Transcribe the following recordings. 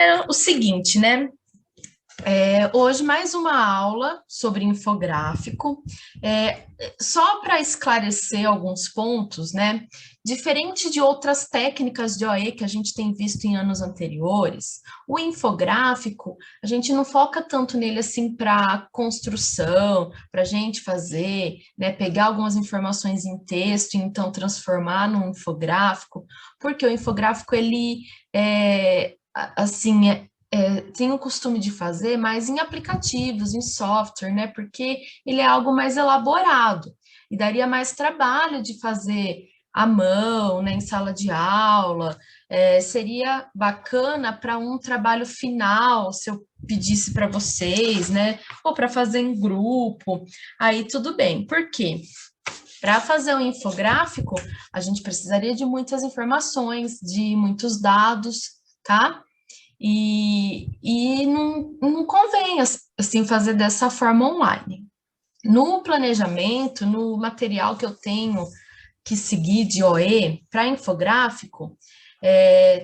É o seguinte, né? Hoje mais uma aula sobre infográfico. Só para esclarecer alguns pontos, né? Diferente de outras técnicas de OE que a gente tem visto em anos anteriores, o infográfico, a gente não foca tanto nele assim para construção, para a gente fazer, né? Pegar algumas informações em texto e então transformar num infográfico, porque o infográfico, ele assim, tem o costume de fazer mais em aplicativos, em software, né? Porque ele é algo mais elaborado e daria mais trabalho de fazer à mão, né, em sala de aula. Seria bacana para um trabalho final, se eu pedisse para vocês, né? Ou para fazer em grupo, aí tudo bem. Por quê? Para fazer um infográfico, a gente precisaria de muitas informações, de muitos dados, tá? E não convém assim fazer dessa forma online. No planejamento, no material que eu tenho que seguir de OE para infográfico,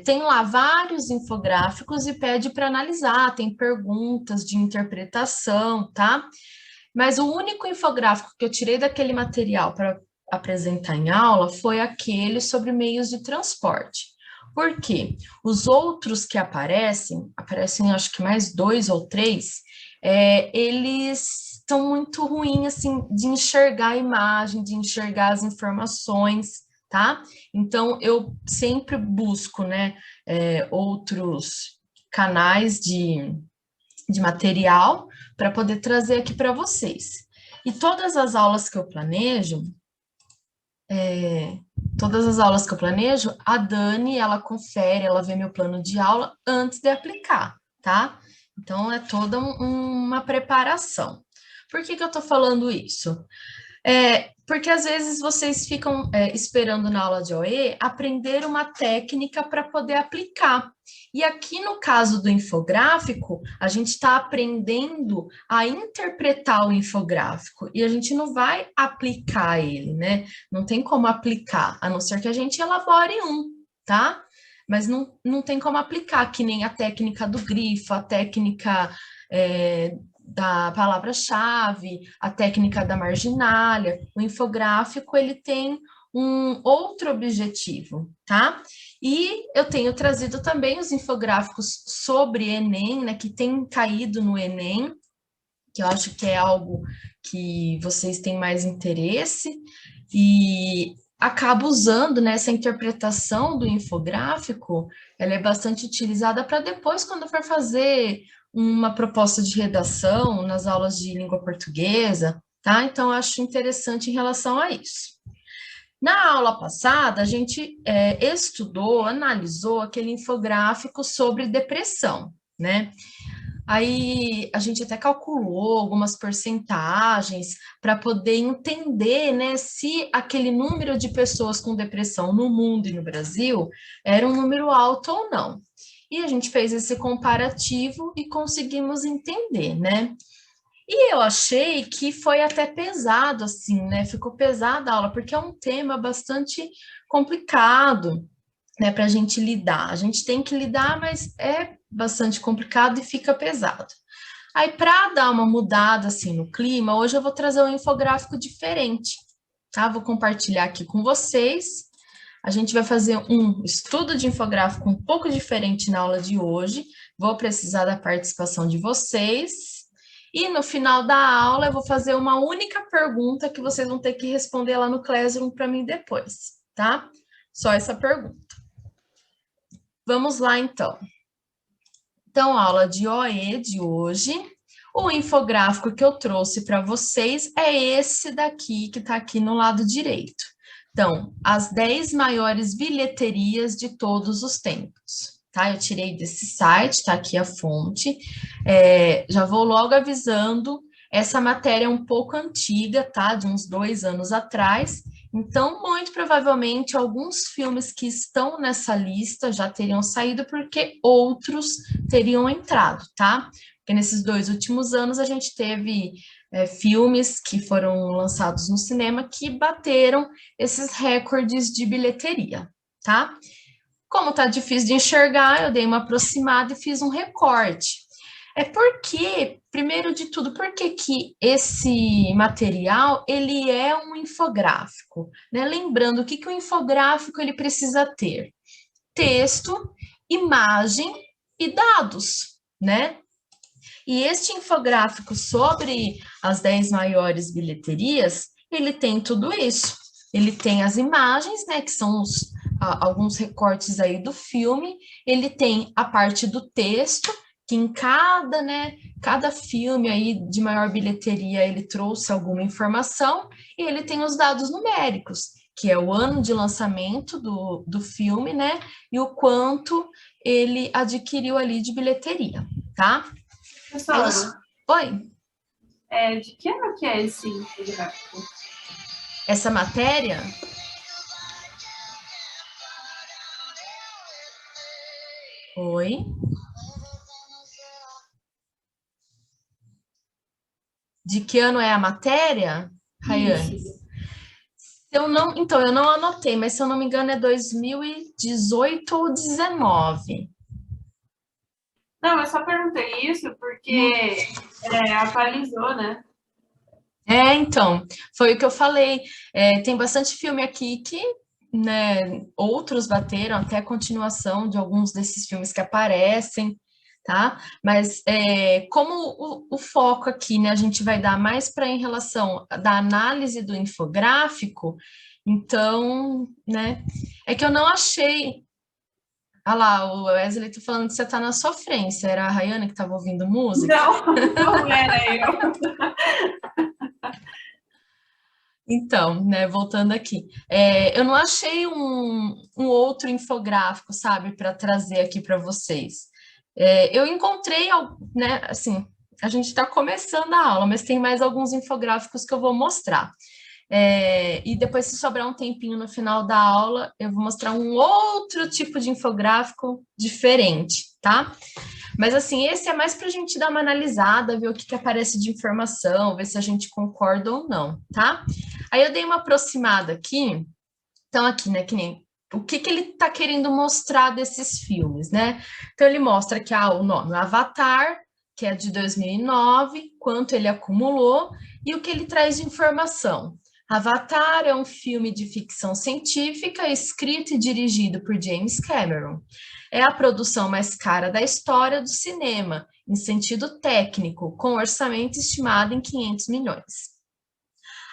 tem lá vários infográficos e pede para analisar, tem perguntas de interpretação, tá? Mas o único infográfico que eu tirei daquele material para apresentar em aula foi aquele sobre meios de transporte. Por quê? Os outros que aparecem acho que mais dois ou três, eles estão muito ruins assim de enxergar a imagem, de enxergar as informações, tá? Então eu sempre busco, né, outros canais de material para poder trazer aqui para vocês. E todas as aulas que eu planejo, a Dani, ela confere, ela vê meu plano de aula antes de aplicar, tá? Então, é toda uma preparação. Por que que eu tô falando isso? Porque às vezes vocês ficam esperando na aula de OE aprender uma técnica para poder aplicar. E aqui no caso do infográfico, a gente está aprendendo a interpretar o infográfico e a gente não vai aplicar ele, né? Não tem como aplicar, a não ser que a gente elabore um, tá? Mas não tem como aplicar, que nem a técnica do grifo, a técnica da palavra-chave, a técnica da marginalia. O infográfico, ele tem um outro objetivo, tá? E eu tenho trazido também os infográficos sobre Enem, né, que tem caído no Enem, que eu acho que é algo que vocês têm mais interesse, e acabo usando, né, essa interpretação do infográfico, ela é bastante utilizada para depois, quando for fazer uma proposta de redação nas aulas de língua portuguesa, tá? Então, eu acho interessante em relação a isso. Na aula passada, a gente estudou, analisou aquele infográfico sobre depressão, né? Aí a gente até calculou algumas porcentagens para poder entender, né, se aquele número de pessoas com depressão no mundo e no Brasil era um número alto ou não. E a gente fez esse comparativo e conseguimos entender, né? E eu achei que foi até pesado, assim, né? Ficou pesada a aula, porque é um tema bastante complicado, né, para a gente lidar. A gente tem que lidar, mas é bastante complicado e fica pesado. Aí, para dar uma mudada assim no clima, hoje eu vou trazer um infográfico diferente, tá? Vou compartilhar aqui com vocês. A gente vai fazer um estudo de infográfico um pouco diferente na aula de hoje. Vou precisar da participação de vocês. E no final da aula, eu vou fazer uma única pergunta que vocês vão ter que responder lá no Classroom para mim depois, tá? Só essa pergunta. Vamos lá, então. Então, aula de OE de hoje. O infográfico que eu trouxe para vocês é esse daqui, que está aqui no lado direito. Então, as 10 maiores bilheterias de todos os tempos. Tá? Eu tirei desse site, está aqui a fonte. Já vou logo avisando, essa matéria é um pouco antiga, tá? De uns 2 anos atrás. Então, muito provavelmente, alguns filmes que estão nessa lista já teriam saído, porque outros teriam entrado, tá? Porque nesses 2 últimos anos a gente teve filmes que foram lançados no cinema que bateram esses recordes de bilheteria, tá? Como tá difícil de enxergar, eu dei uma aproximada e fiz um recorte. É porque, primeiro de tudo, por que que esse material, ele é um infográfico, né? Lembrando, o que que o infográfico ele precisa ter? Texto, imagem e dados, né? E este infográfico sobre as 10 maiores bilheterias, ele tem tudo isso. Ele tem as imagens, né, que são alguns recortes aí do filme, ele tem a parte do texto, que em cada, né, cada filme aí de maior bilheteria ele trouxe alguma informação, e ele tem os dados numéricos, que é o ano de lançamento do filme, né, e o quanto ele adquiriu ali de bilheteria, tá? Aí Professora, oi, de que ano que é esse infográfico? essa matéria, oi, de que ano é a matéria, Isso. Rayane? Eu não, então, eu não anotei, mas se eu não me engano é 2018 ou 19. Não, eu só perguntei isso porque atualizou, né? Então, foi o que eu falei. Tem bastante filme aqui que, né, outros bateram até a continuação de alguns desses filmes que aparecem, tá? Mas como o foco aqui, né, a gente vai dar mais para em relação da análise do infográfico, então, né, é que eu não achei. Ah lá, o Wesley tá falando que você tá na sofrência. Era a Rayane que estava ouvindo música? Não, não era eu. Então, né, voltando aqui, eu não achei um outro infográfico, sabe, para trazer aqui para vocês. Eu encontrei, né, assim, a gente está começando a aula, mas tem mais alguns infográficos que eu vou mostrar. E depois, se sobrar um tempinho no final da aula, eu vou mostrar um outro tipo de infográfico diferente, tá? Mas assim, esse é mais para a gente dar uma analisada, ver o que aparece de informação, ver se a gente concorda ou não, tá? Aí eu dei uma aproximada aqui, então aqui, né, que nem o que que ele está querendo mostrar desses filmes, né? Então ele mostra que o nome, o Avatar, que é de 2009, quanto ele acumulou e o que ele traz de informação. Avatar é um filme de ficção científica escrito e dirigido por James Cameron. É a produção mais cara da história do cinema, em sentido técnico, com orçamento estimado em 500 milhões.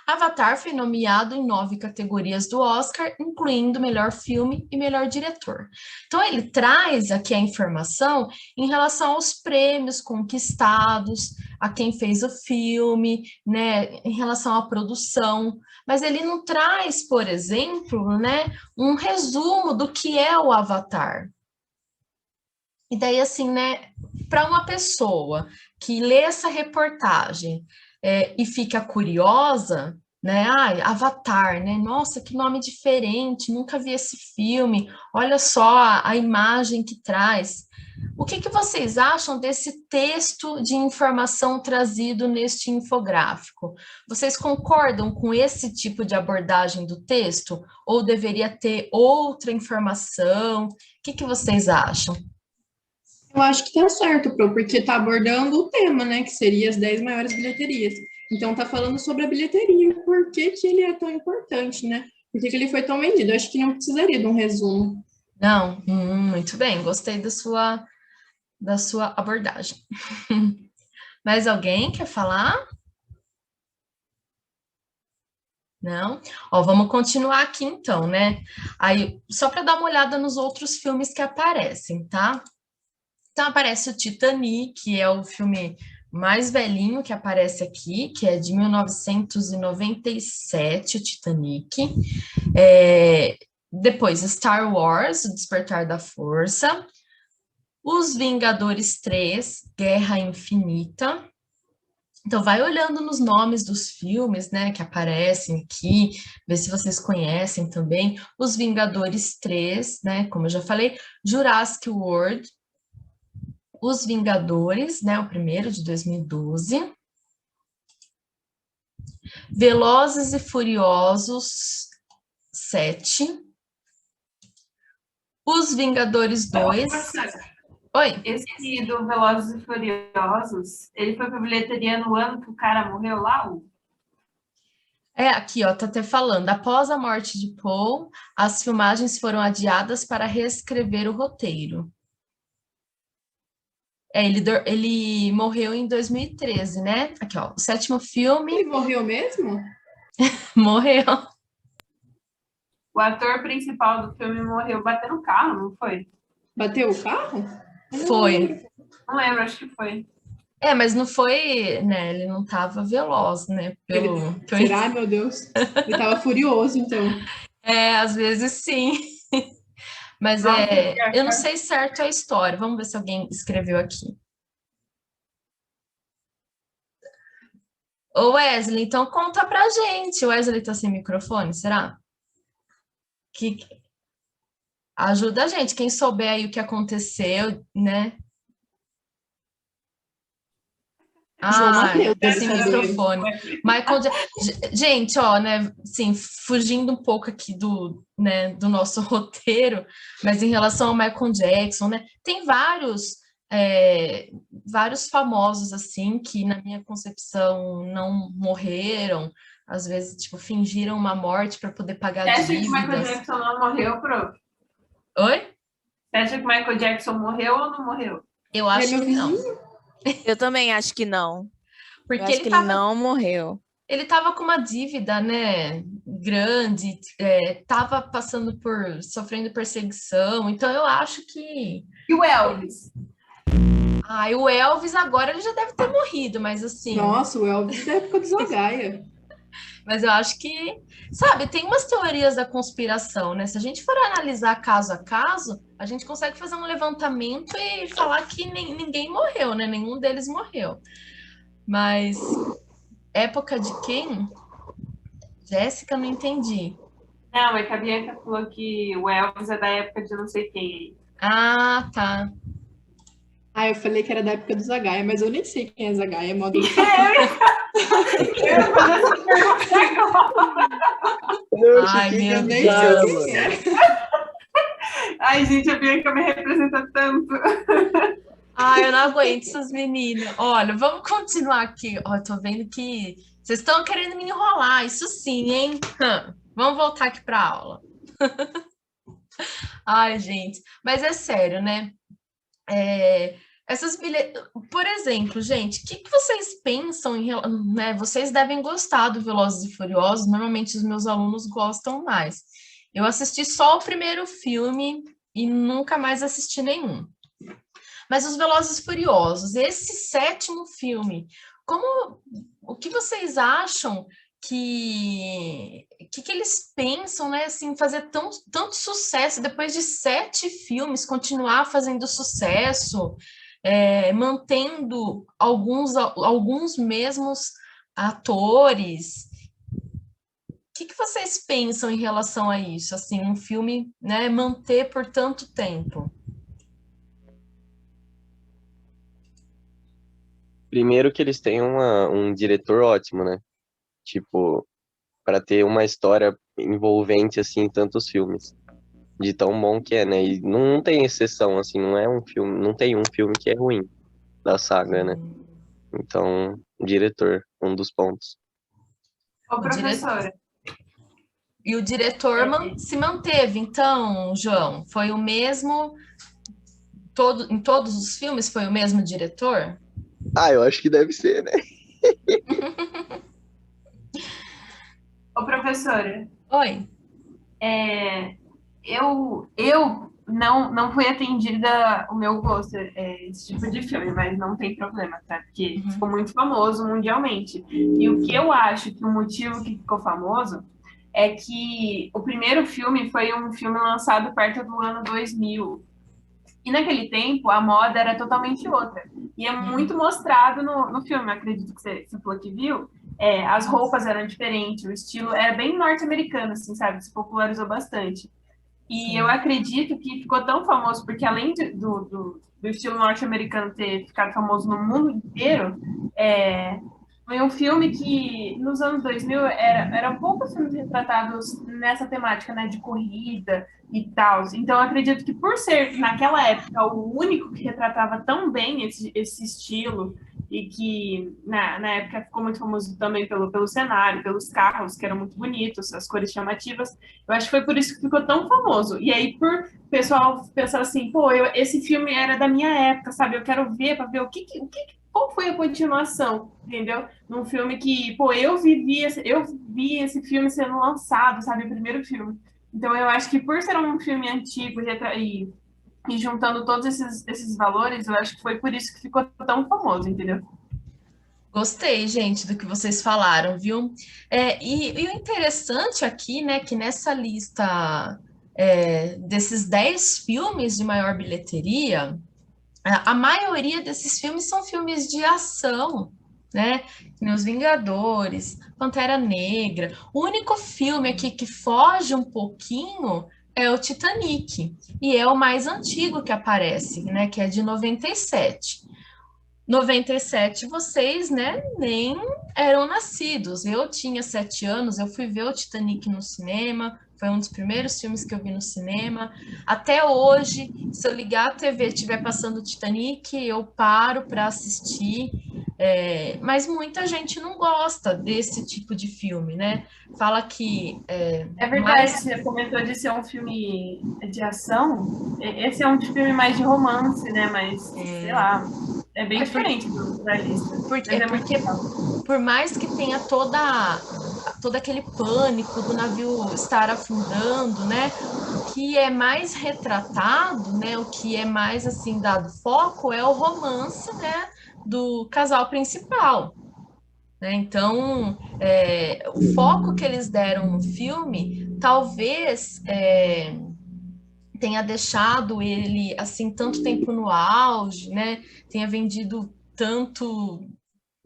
Avatar foi nomeado em 9 categorias do Oscar, incluindo melhor filme e melhor diretor. Então, ele traz aqui a informação em relação aos prêmios conquistados, a quem fez o filme, né, em relação à produção, mas ele não traz, por exemplo, né, um resumo do que é o Avatar. E daí, assim, né, para uma pessoa que lê essa reportagem e fica curiosa, né, Avatar, né, nossa, que nome diferente, nunca vi esse filme, olha só a imagem que traz. O que que vocês acham desse texto de informação trazido neste infográfico? Vocês concordam com esse tipo de abordagem do texto? Ou deveria ter outra informação? O que que vocês acham? Eu acho que tá certo, Pro, porque tá abordando o tema, né, que seria as 10 maiores bilheterias. Então tá falando sobre a bilheteria, por que que ele é tão importante, né? Por que que ele foi tão vendido? Eu acho que não precisaria de um resumo. Não, muito bem, gostei da sua abordagem. Mais alguém quer falar? Não? Ó, vamos continuar aqui então, né? Aí, só para dar uma olhada nos outros filmes que aparecem, tá? Então, aparece o Titanic, que é o filme mais velhinho que aparece aqui, que é de 1997, o Titanic. Depois, Star Wars, O Despertar da Força. Os Vingadores 3, Guerra Infinita. Então, vai olhando nos nomes dos filmes, né, que aparecem aqui, ver se vocês conhecem também. Os Vingadores 3, né, como eu já falei, Jurassic World, Os Vingadores, né, o primeiro de 2012, Velozes e Furiosos 7, Os Vingadores 2. Professora, Oi? esse do Velozes e Furiosos, ele foi pra bilheteria no ano que o cara morreu lá? É aqui, ó, tá até falando. Após a morte de Paul, as filmagens foram adiadas para reescrever o roteiro. Ele morreu em 2013, né? Aqui, ó, o sétimo filme. Ele morreu mesmo? Morreu. O ator principal do filme morreu batendo carro, não foi? Bateu o carro? Eu não Foi. lembro. Não lembro, acho que foi. É, mas não foi, né? Ele não estava veloz, né? Será, meu Deus? Ele tava furioso, então. É, às vezes sim. Mas Nossa, eu não sei certo a história. Vamos ver se alguém escreveu aqui. Ô Wesley, então conta pra gente. O Wesley tá sem microfone, será? Que ajuda a gente. Quem souber aí o que aconteceu, né? João Mateus deve sem saber. microfone. Gente, ó, né, assim, fugindo um pouco aqui né, do nosso roteiro, mas em relação ao Michael Jackson, né, tem vários famosos, assim, que na minha concepção não morreram, às vezes, tipo, fingiram uma morte para poder pagar Você acha que o Michael dívidas. Jackson não morreu, Pro? Oi? Você acha que o Michael Jackson morreu ou não morreu? Eu acho que não. Eu também acho que não. Porque Eu acho que ele não morreu. Ele estava com uma dívida, né, grande, estava sofrendo perseguição, então eu acho que... E o Elvis? E o Elvis agora ele já deve ter morrido, mas assim... Nossa, o Elvis da época do Zagaia. Mas eu acho que, sabe, tem umas teorias da conspiração, né? Se a gente for analisar caso a caso, a gente consegue fazer um levantamento e falar que ninguém morreu, né? Nenhum deles morreu. Mas época de quem? Jéssica, não entendi. Não, é que a Bianca falou que o Elvis é da época de não sei quem. Ah, tá. Eu falei que era da época do Zagaia, mas eu nem sei quem é Zagaia, é modo... Ai, meu nem Deus. sei quem é. Ai, gente, a Bianca me representa tanto. Eu não aguento essas meninas. Olha, vamos continuar aqui. Ó, tô vendo que vocês estão querendo me enrolar, isso sim, hein? Vamos voltar aqui para a aula. Ai, gente, mas é sério, né? Por exemplo, gente, o que vocês pensam né? Vocês devem gostar do Velozes e Furiosos, normalmente os meus alunos gostam mais. Eu assisti só o primeiro filme e nunca mais assisti nenhum. Mas os Velozes e Furiosos, esse sétimo filme, o que vocês acham que eles pensam, né, assim, fazer tanto sucesso depois de 7 filmes, continuar fazendo sucesso, mantendo alguns mesmos atores. O que vocês pensam em relação a isso? Assim, um filme, né, manter por tanto tempo? Primeiro que eles têm um diretor ótimo, né? Tipo, para ter uma história envolvente assim em tantos filmes. De tão bom que é, né? E não tem exceção, assim, não é um filme, não tem um filme que é ruim da saga, né? Então, diretor, um dos pontos. Ô, professora. E o diretor se manteve, então, João, foi o mesmo, em todos os filmes foi o mesmo diretor? Eu acho que deve ser, né? Ô, professora. Oi. Eu não fui atendida o meu gosto, esse tipo de filme, mas não tem problema, tá? Porque ficou muito famoso mundialmente. E o que eu acho que o motivo que ficou famoso é que o primeiro filme foi um filme lançado perto do ano 2000. E naquele tempo, a moda era totalmente outra. E é muito mostrado no filme, acredito que você falou que viu. As roupas eram diferentes, o estilo era bem norte-americano, assim, sabe? Se popularizou bastante. E eu acredito que ficou tão famoso, porque além do estilo norte-americano ter ficado famoso no mundo inteiro, Foi um filme que, nos anos 2000, eram poucos filmes retratados nessa temática, né, de corrida e tal. Então, eu acredito que por ser, naquela época, o único que retratava tão bem esse estilo, e que na época ficou muito famoso também pelo cenário, pelos carros, que eram muito bonitos, as cores chamativas, eu acho que foi por isso que ficou tão famoso. E aí, por o pessoal pensar assim, pô, esse filme era da minha época, sabe? Eu quero ver para ver qual foi a continuação, entendeu? Num filme que, pô, eu vi esse filme sendo lançado, sabe, o primeiro filme. Então eu acho que por ser um filme antigo e juntando todos esses valores, eu acho que foi por isso que ficou tão famoso, entendeu? Gostei, gente, do que vocês falaram, viu? E o interessante aqui, né, que nessa lista desses 10 filmes de maior bilheteria, a maioria desses filmes são filmes de ação, né? Que nem Os Vingadores, Pantera Negra. O único filme aqui que foge um pouquinho é o Titanic, e é o mais antigo que aparece, né? Que é de 97. 97 vocês, né, nem eram nascidos. Eu tinha 7 anos, eu fui ver o Titanic no cinema, foi um dos primeiros filmes que eu vi no cinema. Até hoje, se eu ligar a TV e estiver passando o Titanic, eu paro para assistir. Mas muita gente não gosta desse tipo de filme, né? Fala que É verdade, mais você comentou de ser um filme de ação. Esse é um filme mais de romance, né? Mas, sei lá, é bem é por- diferente da lista. é Mas é muito porque legal. por mais que tenha todo aquele pânico do navio estar afundando, né? O que é mais retratado, né? O que é mais assim dado foco é o romance, né? Do casal principal. Né? Então, o foco que eles deram no filme, talvez tenha deixado ele assim tanto tempo no auge, né? Tenha vendido tanto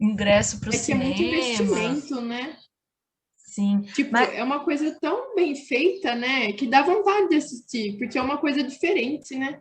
ingresso para o É que é muito cinema. investimento, né? Sim, Tipo, mas é uma coisa tão bem feita, né? Que dá vontade de assistir, porque é uma coisa diferente, né?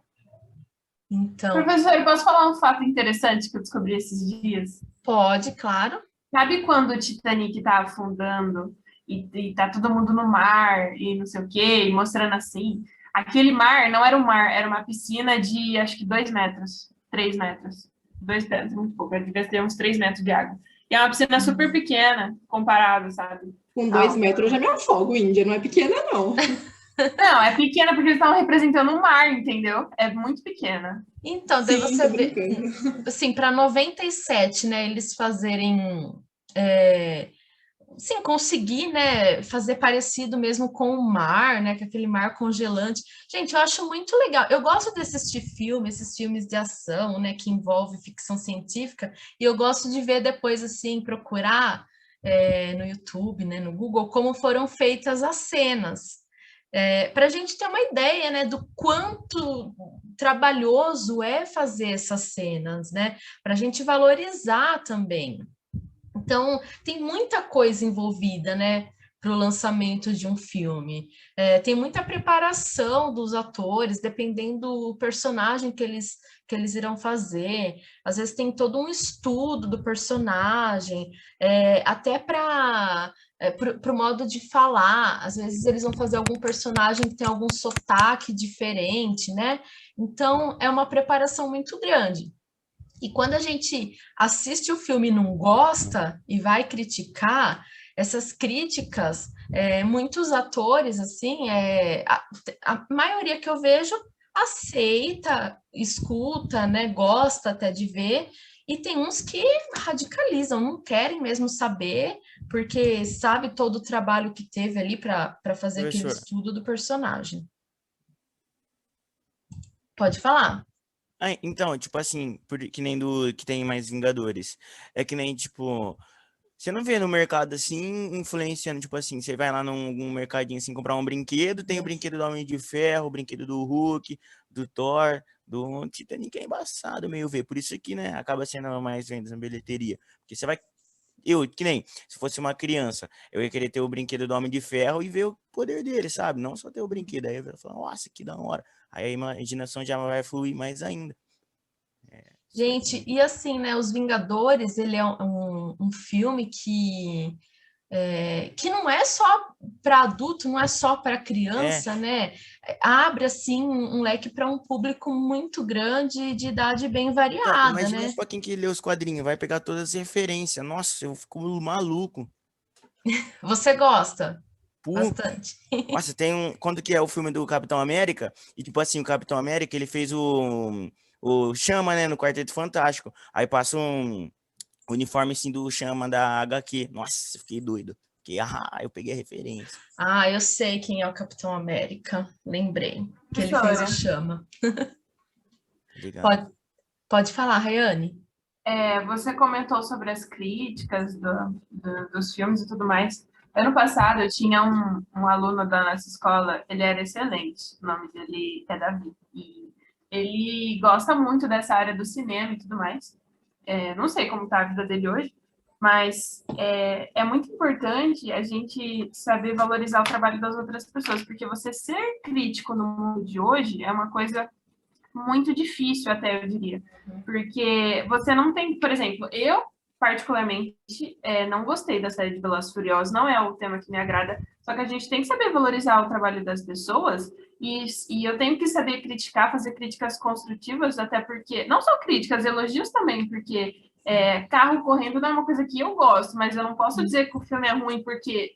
então, Professor, eu posso falar um fato interessante que eu descobri esses dias? pode, claro. Sabe quando o Titanic tá afundando e tá todo mundo no mar e não sei o quê, e mostrando assim? Aquele mar não era um mar, era uma piscina de acho que 2 metros, 3 metros. 2 metros, muito pouco, devia ter uns 3 metros de água. E é uma piscina super pequena, comparado, sabe? Com 2 metros eu já me afogo, Índia, não é pequena, não. Não, é pequena porque eles estavam representando um mar, entendeu? É muito pequena. Então, daí Sim, você tô vê, brincando. assim, para 97, né, eles fazerem, é, sim, conseguir, né, fazer parecido mesmo com o mar, né, com aquele mar congelante. Gente, eu acho muito legal. Eu gosto de assistir filmes, esses filmes de ação, né, que envolve ficção científica, e eu gosto de ver depois, assim, procurar no YouTube, né, no Google, como foram feitas as cenas. Para a gente ter uma ideia, né, do quanto trabalhoso é fazer essas cenas, né, para a gente valorizar também. Então, tem muita coisa envolvida, né, para o lançamento de um filme. Tem muita preparação dos atores, dependendo do personagem que eles irão fazer. Às vezes tem todo um estudo do personagem, até para o modo de falar. Às vezes eles vão fazer algum personagem que tem algum sotaque diferente, né? Então, é uma preparação muito grande. E quando a gente assiste o filme e não gosta e vai criticar, essas críticas, muitos atores, assim, a maioria que eu vejo aceita, escuta, né, gosta até de ver, e tem uns que radicalizam, não querem mesmo saber, porque sabe todo o trabalho que teve ali para fazer aquele Professora. estudo do personagem. Pode falar. Ah, então, tipo assim, que nem do que tem mais Vingadores. É que nem, tipo, você não vê no mercado assim, influenciando, tipo assim, você vai lá num mercadinho assim, comprar um brinquedo, tem o brinquedo do Homem de Ferro, o brinquedo do Hulk, do Thor, do Titanic é embaçado meio ver. Por isso que, né, acaba sendo mais vendas na bilheteria. Porque você vai. Que nem, se fosse uma criança, eu ia querer ter o brinquedo do Homem de Ferro e ver o poder dele, sabe? Não só ter o brinquedo. Aí eu ia falar, nossa, que da hora. Aí a imaginação já vai fluir mais ainda. Gente, e assim, né, Os Vingadores, ele é um filme que não é só para adulto, não é só para É, criança, né? Abre, assim, um leque para um público muito grande, de idade bem então, variada, imagina né? só quem que lê os quadrinhos, vai pegar todas as referências. Nossa, eu fico maluco. Você gosta Pô, bastante. nossa, tem um. Quando que é o filme do Capitão América? E tipo assim, o Capitão América, ele fez o Chama, né, no Quarteto Fantástico. Aí passa um uniforme assim do Chama da HQ. Nossa, eu fiquei doido. Eu peguei a referência. Ah, eu sei quem é o Capitão América. Lembrei que ele fez o Professora, Chama. Ligado? Pode falar, Rayane. você comentou sobre as críticas dos filmes e tudo mais. Ano passado, eu tinha um aluno da nossa escola, ele era excelente, o nome dele é Davi, e ele gosta muito dessa área do cinema e tudo mais. Não sei como está a vida dele hoje, mas é muito importante a gente saber valorizar o trabalho das outras pessoas, porque você ser crítico no mundo de hoje é uma coisa muito difícil, até eu diria. Porque você não tem, por exemplo, eu particularmente não gostei da série de Velozes e Furiosos, não é o tema que me agrada, só que a gente tem que saber valorizar o trabalho das pessoas e eu tenho que saber criticar, fazer críticas construtivas, até porque, não só críticas, elogios também, porque carro correndo não é uma coisa que eu gosto, mas eu não posso dizer que o filme é ruim porque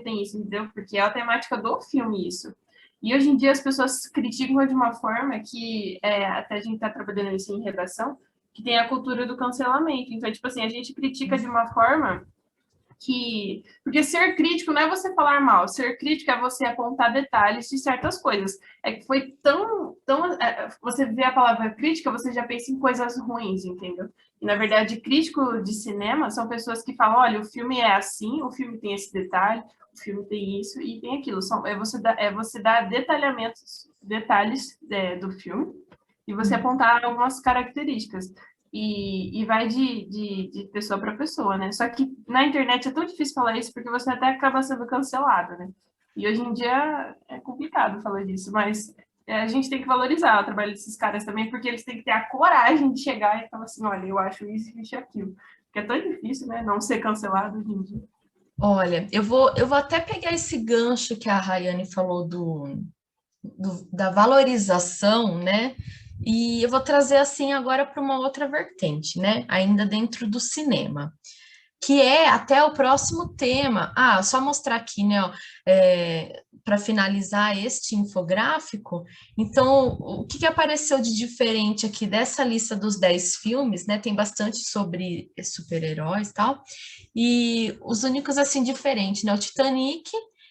tem isso, entendeu? Porque é a temática do filme isso. E hoje em dia as pessoas criticam de uma forma que, até a gente está trabalhando isso em redação, que tem a cultura do cancelamento. Então, tipo assim, a gente critica de uma forma que... Porque ser crítico não é você falar mal, ser crítico é você apontar detalhes de certas coisas. É que foi você vê a palavra crítica, você já pensa em coisas ruins, entendeu? E, na verdade, crítico de cinema são pessoas que falam, olha, o filme é assim, o filme tem esse detalhe, o filme tem isso e tem aquilo. Você dar detalhes do filme e você apontar algumas características. E vai de pessoa para pessoa, né? Só que na internet é tão difícil falar isso porque você até acaba sendo cancelado, né? E hoje em dia é complicado falar disso, mas a gente tem que valorizar o trabalho desses caras também, porque eles têm que ter a coragem de chegar e falar assim, olha, eu acho isso e aquilo. Porque é tão difícil, né? Não ser cancelado hoje em dia. Olha, eu vou até pegar esse gancho que a Rayane falou da valorização, né? E eu vou trazer assim agora para uma outra vertente, né? Ainda dentro do cinema, que é até o próximo tema. Ah, só mostrar aqui, né? Para finalizar este infográfico, então, o que apareceu de diferente aqui dessa lista dos 10 filmes, né? Tem bastante sobre super-heróis e tal, e os únicos, assim, diferentes, né? O Titanic,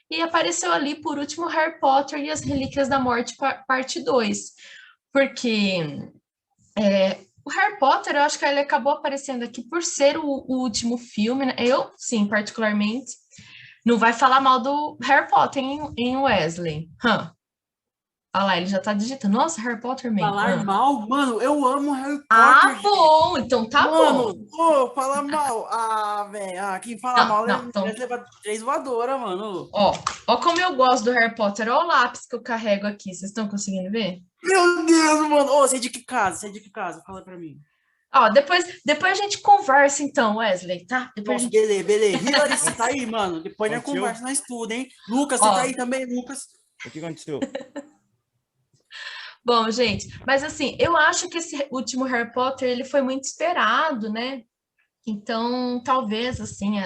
e apareceu ali, por último, Harry Potter e as Relíquias da Morte, parte 2, porque o Harry Potter, eu acho que ele acabou aparecendo aqui por ser o último filme, né? Eu, sim, particularmente, não vai falar mal do Harry Potter em Wesley. Olha lá, ele já tá digitando. Nossa, Harry Potter mesmo. Falar mal? Mano, eu amo Harry Ah, Potter, gente. bom, então tá Mano, bom. falar mal. Ah, velho, quem fala Não, mal não, então, deve levar 3 voadoras, mano. ó como eu gosto do Harry Potter. Ó o lápis que eu carrego aqui. Vocês estão conseguindo ver? Meu Deus, mano. Ô, você é de que casa? Você é de que casa? Fala pra mim. Ó, depois a gente conversa então, Wesley, tá? Depois Nossa, a gente... beleza. Hilary, você tá aí, mano? Depois na Aconteceu? conversa nós tudo, hein? Lucas, você Ó, tá aí também, Lucas? O que aconteceu? bom, gente, mas assim, eu acho que esse último Harry Potter, ele foi muito esperado, né? Então, talvez, assim,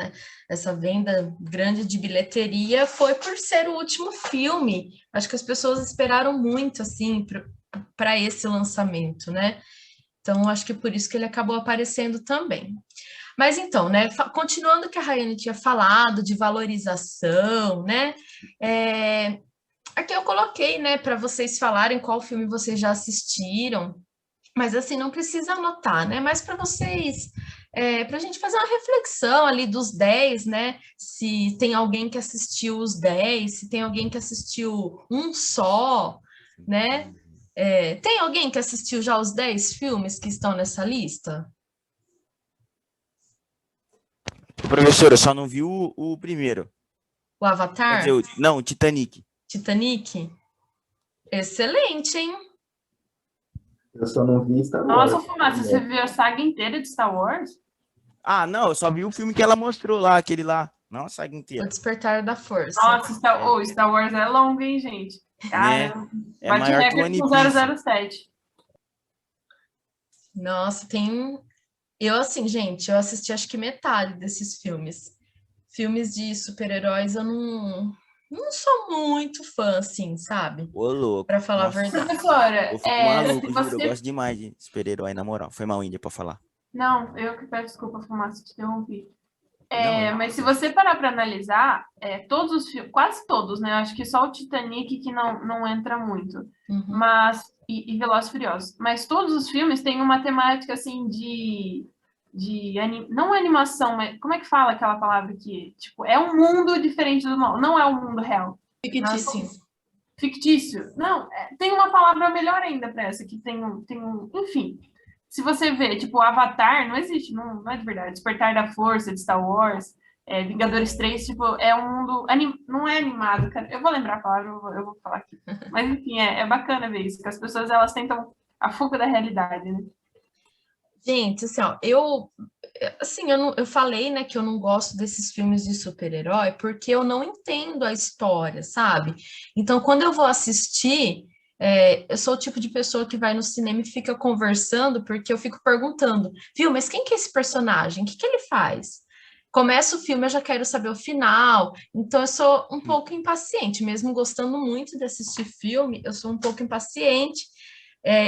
essa venda grande de bilheteria foi por ser o último filme. Acho que as pessoas esperaram muito, assim, para esse lançamento, né? Então, acho que por isso que ele acabou aparecendo também. Mas então, né, continuando o que a Rayane tinha falado de valorização, né? Aqui eu coloquei, né, para vocês falarem qual filme vocês já assistiram, mas assim, não precisa anotar, né? Mas para vocês, para a gente fazer uma reflexão ali dos 10, né? Se tem alguém que assistiu os 10, se tem alguém que assistiu um só, né? Tem alguém que assistiu já os 10 filmes que estão nessa lista? Professor, eu só não vi o primeiro. O Quer Avatar? dizer, não, o Titanic. Titanic? Excelente, hein? Eu só não vi Star Wars. Nossa, Fumaça, você viu a saga inteira de Star Wars? Ah, não, eu só vi o filme que ela mostrou lá, aquele lá. Não a saga O inteira. Despertar da Força. Nossa, Star Wars é longo, hein, gente? Né? Cara, É bate maior que o recorde One com Piece. 007. Nossa, tem. Eu, assim, gente, eu assisti acho que metade desses filmes. Filmes de super-heróis eu não sou muito fã, assim, sabe? Ô, louco. Pra falar a Nossa, verdade. Professora, eu fico se maluco, juro. Eu você... gosto demais de super-herói, na moral. Foi mal, Índia, pra falar. Não, eu que peço desculpa, Fumaça, te interrompi. Não, Mas se você parar para analisar, todos os filmes, quase todos, né? Acho que só o Titanic que não entra muito. Uhum. Mas, e Velozes e Furiosos. Mas todos os filmes têm uma temática, assim, não animação, mas como é que fala aquela palavra aqui? Tipo, é um mundo diferente do nosso, não é o mundo real. Fictício. Fictício. Não, tem uma palavra melhor ainda para essa, que tem um, enfim. Se você vê, tipo, Avatar, não existe, não é de verdade. Despertar da Força, de Star Wars, Vingadores 3, tipo, é um mundo, não é animado, cara. Eu vou lembrar a palavra, eu vou falar aqui. Mas, enfim, é bacana ver isso, que as pessoas, elas tentam a fuga da realidade, né? Gente, assim, ó, eu falei, né, que eu não gosto desses filmes de super-herói porque eu não entendo a história, sabe? Então, quando eu vou assistir, eu sou o tipo de pessoa que vai no cinema e fica conversando porque eu fico perguntando, viu, mas quem que é esse personagem? O que que ele faz? Começa o filme, eu já quero saber o final, então eu sou um pouco impaciente, mesmo gostando muito de assistir filme, eu sou um pouco impaciente.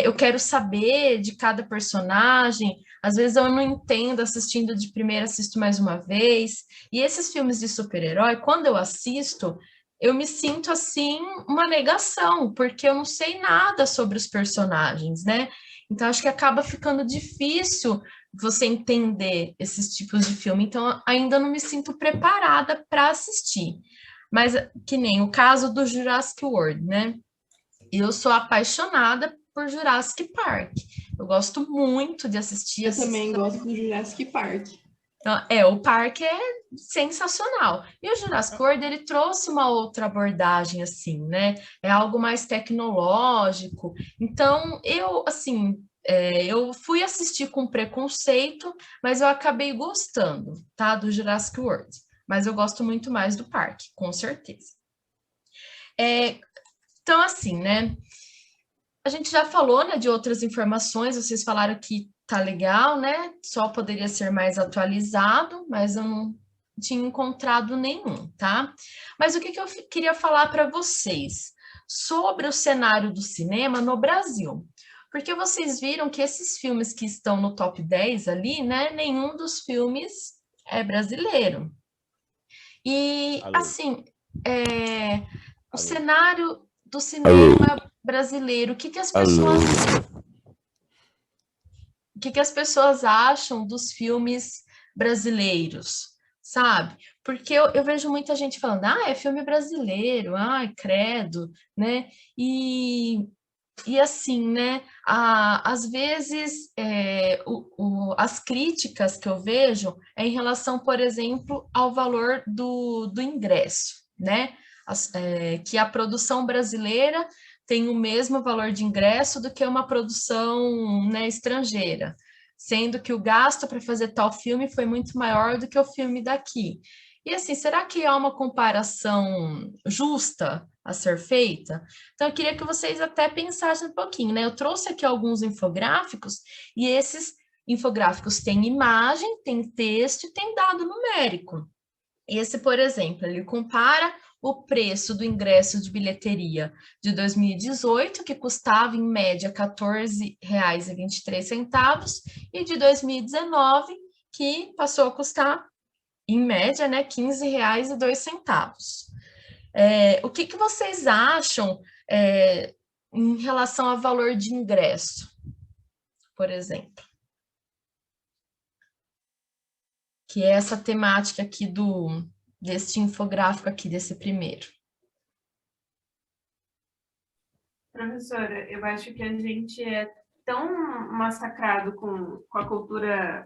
Eu quero saber de cada personagem. Às vezes eu não entendo assistindo de primeira, assisto mais uma vez. E esses filmes de super-herói, quando eu assisto, eu me sinto assim uma negação, porque eu não sei nada sobre os personagens, né? Então acho que acaba ficando difícil você entender esses tipos de filme. Então ainda não me sinto preparada para assistir. Mas que nem o caso do Jurassic World, né? Eu sou apaixonada por Jurassic Park. Eu gosto muito de assistir. Eu também gosto do Jurassic Park. Então, o parque é sensacional. E o Jurassic World, ele trouxe uma outra abordagem, assim, né? É algo mais tecnológico. Então, eu fui assistir com preconceito, mas eu acabei gostando, tá? Do Jurassic World. Mas eu gosto muito mais do parque, com certeza. Então, assim, né? A gente já falou, né, de outras informações, vocês falaram que tá legal, né? Só poderia ser mais atualizado, mas eu não tinha encontrado nenhum, tá? Mas o que eu queria falar para vocês sobre o cenário do cinema no Brasil? Porque vocês viram que esses filmes que estão no top 10 ali, né, nenhum dos filmes é brasileiro. E, assim, o cenário do cinema brasileiro, o que as pessoas acham dos filmes brasileiros, sabe? Porque eu vejo muita gente falando, é filme brasileiro, ai, credo, né? E assim, né? Às vezes, as críticas que eu vejo é em relação, por exemplo, ao valor do ingresso, né? Que a produção brasileira tem o mesmo valor de ingresso do que uma produção, né, estrangeira, sendo que o gasto para fazer tal filme foi muito maior do que o filme daqui. E assim, será que há uma comparação justa a ser feita? Então, eu queria que vocês até pensassem um pouquinho, né? Eu trouxe aqui alguns infográficos, e esses infográficos têm imagem, tem texto e tem dado numérico. Esse, por exemplo, ele compara o preço do ingresso de bilheteria de 2018, que custava em média R$ 14,23, e de 2019, que passou a custar, em média, né, R$ 15,02. O que vocês acham em relação ao valor de ingresso, por exemplo? Que é essa temática aqui deste infográfico aqui, desse primeiro. Professora, eu acho que a gente é tão massacrado com a cultura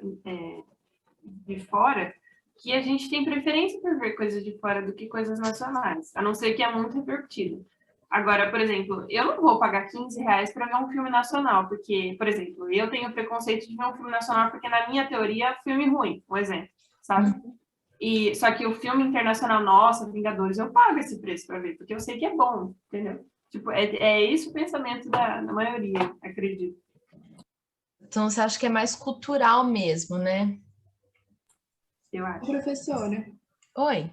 de fora que a gente tem preferência por ver coisas de fora do que coisas nacionais, a não ser que é muito repercutido. Agora, por exemplo, eu não vou pagar R$ 15 para ver um filme nacional, porque, por exemplo, eu tenho preconceito de ver um filme nacional porque, na minha teoria, é filme ruim, um exemplo, sabe? E, só que o filme internacional, nossa, Vingadores, eu pago esse preço para ver, porque eu sei que é bom, entendeu? Tipo, é esse o pensamento da maioria, acredito. Então, você acha que é mais cultural mesmo, né? Eu acho. Professora, Oi.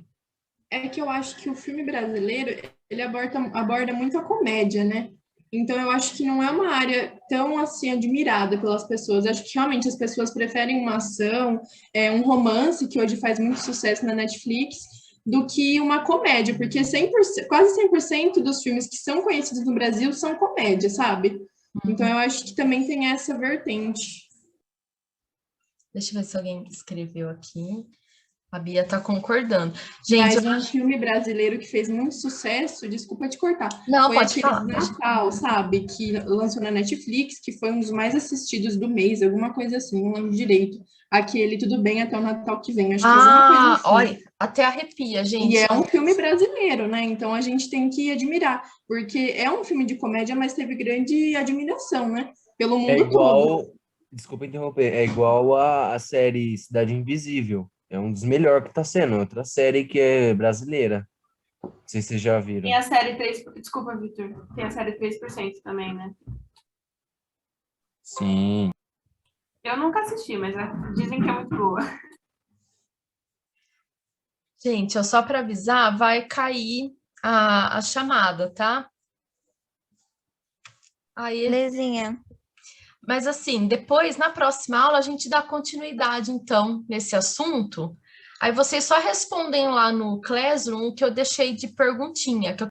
é que eu acho que o filme brasileiro, ele aborda muito a comédia, né? Então, eu acho que não é uma área tão, assim, admirada pelas pessoas. Eu acho que, realmente, as pessoas preferem uma ação, um romance, que hoje faz muito sucesso na Netflix, do que uma comédia, porque quase 100% dos filmes que são conhecidos no Brasil são comédia, sabe? Então, eu acho que também tem essa vertente. Deixa eu ver se alguém escreveu aqui. A Bia tá concordando. Gente, Mas um filme brasileiro que fez muito sucesso, desculpa te cortar, não, foi pode aquele falar. de Natal, sabe? Que lançou na Netflix, que foi um dos mais assistidos do mês, alguma coisa assim, não lembro direito. Aquele Tudo Bem Até o Natal que Vem, acho que alguma coisa assim. Olha, até arrepia, gente. E é um filme brasileiro, né? Então a gente tem que admirar, porque é um filme de comédia, mas teve grande admiração, né? Pelo mundo É todo. igual, desculpa interromper, é igual a série Cidade Invisível. É um dos melhores que tá sendo. Outra série que é brasileira. Não sei se vocês já viram. Tem a série 3... Desculpa, Victor. Tem a série 3% também, né? Sim. Eu nunca assisti, mas dizem que é muito boa. Gente, só para avisar, vai cair a chamada, tá? Aí, Belezinha. mas assim, depois, na próxima aula, a gente dá continuidade, então, nesse assunto. Aí vocês só respondem lá no Classroom o que eu deixei de perguntinha, que eu